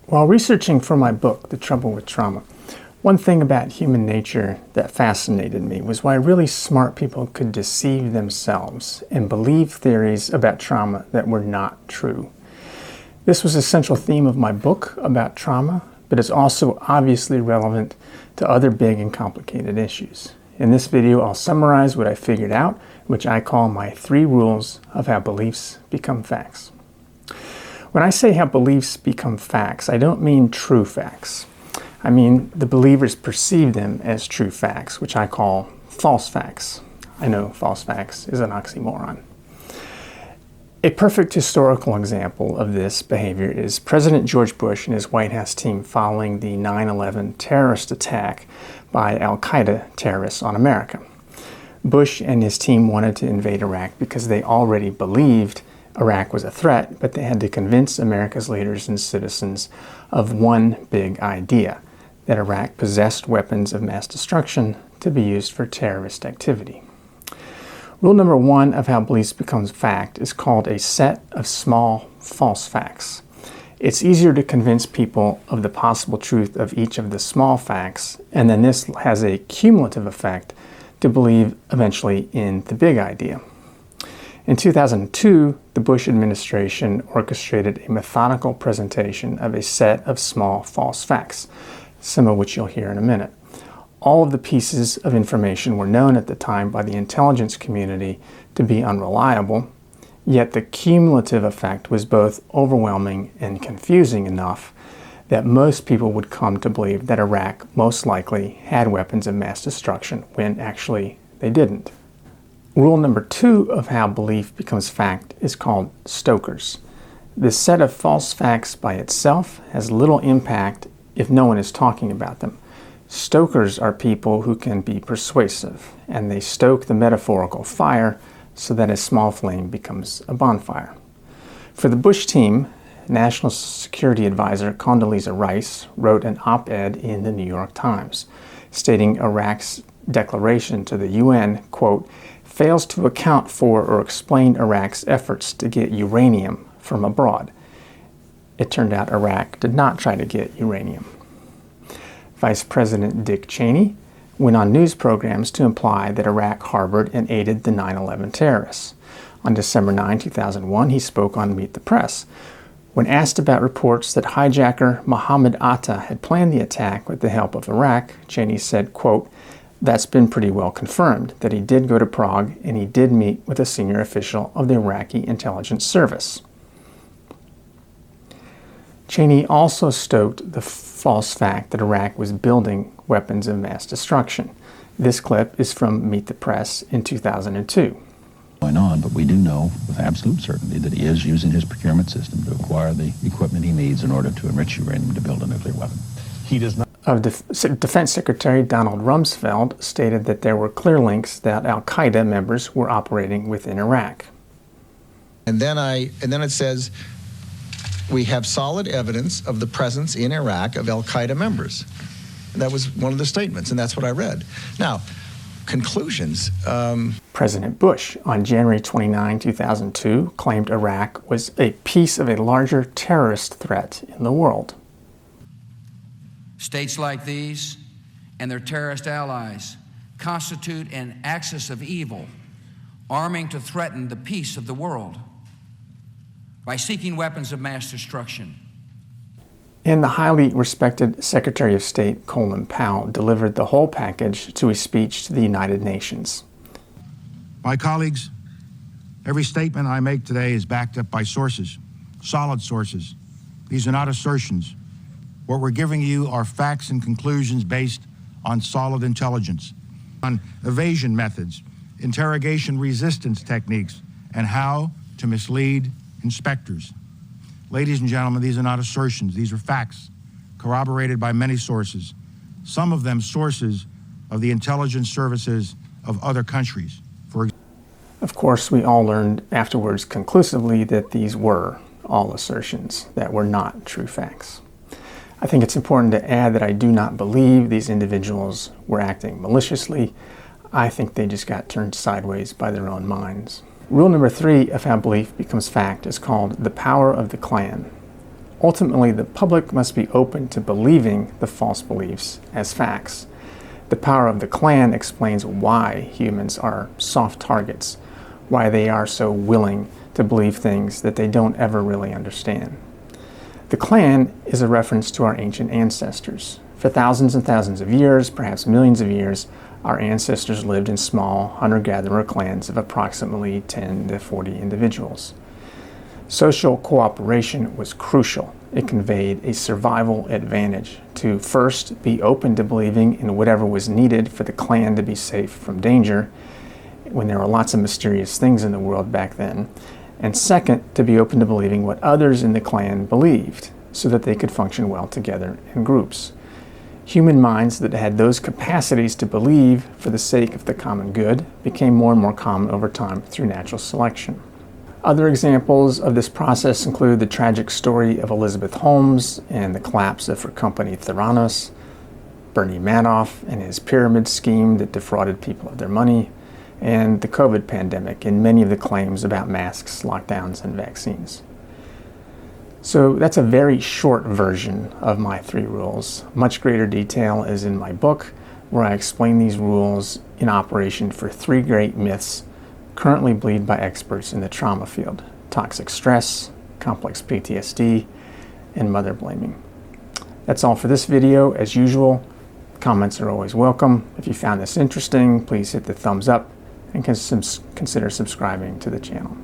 While researching for my book, The Trouble with Trauma, one thing about human nature that fascinated me was why really smart people could deceive themselves and believe theories about trauma that were not true. This was a central theme of my book about trauma, but it's also obviously relevant to other big and complicated issues. In this video, I'll summarize what I figured out, which I call my 3 rules of how beliefs become facts. When I say how beliefs become facts, I don't mean true facts. I mean the believers perceive them as true facts, which I call false facts. I know false facts is an oxymoron. A perfect historical example of this behavior is President George Bush and his White House team following the 9/11 terrorist attack by al-Qaeda terrorists on America. Bush and his team wanted to invade Iraq because they already believed Iraq was a threat, but they had to convince America's leaders and citizens of one big idea, that Iraq possessed weapons of mass destruction to be used for terrorist activity. Rule number 1 of how beliefs becomes fact is called a set of small false facts. It's easier to convince people of the possible truth of each of the small facts, and then this has a cumulative effect to believe eventually in the big idea. In 2002, the Bush administration orchestrated a methodical presentation of a set of small false facts, some of which you'll hear in a minute. All of the pieces of information were known at the time by the intelligence community to be unreliable, yet the cumulative effect was both overwhelming and confusing enough that most people would come to believe that Iraq most likely had weapons of mass destruction when actually they didn't. Rule number 2 of how belief becomes fact is called stokers. This set of false facts by itself has little impact if no one is talking about them. Stokers are people who can be persuasive, and they stoke the metaphorical fire so that a small flame becomes a bonfire. For the Bush team, National Security Advisor Condoleezza Rice wrote an op-ed in the New York Times, stating Iraq's declaration to the UN, quote, fails to account for or explain Iraq's efforts to get uranium from abroad. It turned out Iraq did not try to get uranium. Vice President Dick Cheney went on news programs to imply that Iraq harbored and aided the 9/11 terrorists. On December 9, 2001, he spoke on Meet the Press. When asked about reports that hijacker Mohammed Atta had planned the attack with the help of Iraq, Cheney said, quote, that's been pretty well confirmed, that he did go to Prague and he did meet with a senior official of the Iraqi intelligence service. Cheney also stoked the false fact that Iraq was building weapons of mass destruction. This clip is from Meet the Press in 2002. Going on, but we do know with absolute certainty that he is using his procurement system to acquire the equipment he needs in order to enrich uranium to build a nuclear weapon. He does not. Defense Secretary Donald Rumsfeld stated that there were clear links that al-Qaeda members were operating within Iraq. And then it says, we have solid evidence of the presence in Iraq of al-Qaeda members. And that was one of the statements, and that's what I read. Now, conclusions. President Bush, on January 29, 2002, claimed Iraq was a piece of a larger terrorist threat in the world. States like these and their terrorist allies constitute an axis of evil, arming to threaten the peace of the world by seeking weapons of mass destruction. And the highly respected Secretary of State Colin Powell delivered the whole package to a speech to the United Nations. My colleagues, every statement I make today is backed up by sources, solid sources. These are not assertions. What we're giving you are facts and conclusions based on solid intelligence, on evasion methods, interrogation resistance techniques, and how to mislead inspectors. Ladies and gentlemen, these are not assertions. These are facts corroborated by many sources, some of them sources of the intelligence services of other countries. Of course, we all learned afterwards conclusively that these were all assertions that were not true facts. I think it's important to add that I do not believe these individuals were acting maliciously. I think they just got turned sideways by their own minds. Rule number 3 of how belief becomes fact is called the power of the clan. Ultimately, the public must be open to believing the false beliefs as facts. The power of the Klan explains why humans are soft targets, why they are so willing to believe things that they don't ever really understand. The Klan is a reference to our ancient ancestors. For thousands and thousands of years, perhaps millions of years, our ancestors lived in small hunter-gatherer clans of approximately 10 to 40 individuals. Social cooperation was crucial. It conveyed a survival advantage to first be open to believing in whatever was needed for the clan to be safe from danger, when there were lots of mysterious things in the world back then, and second, to be open to believing what others in the clan believed, so that they could function well together in groups. Human minds that had those capacities to believe for the sake of the common good became more and more common over time through natural selection. Other examples of this process include the tragic story of Elizabeth Holmes and the collapse of her company Theranos, Bernie Madoff and his pyramid scheme that defrauded people of their money, and the COVID pandemic and many of the claims about masks, lockdowns, and vaccines. So that's a very short version of my 3 rules. Much greater detail is in my book, where I explain these rules in operation for 3 great myths currently believed by experts in the trauma field: toxic stress, complex PTSD, and mother blaming. That's all for this video. As usual, comments are always welcome. If you found this interesting, please hit the thumbs up and consider subscribing to the channel.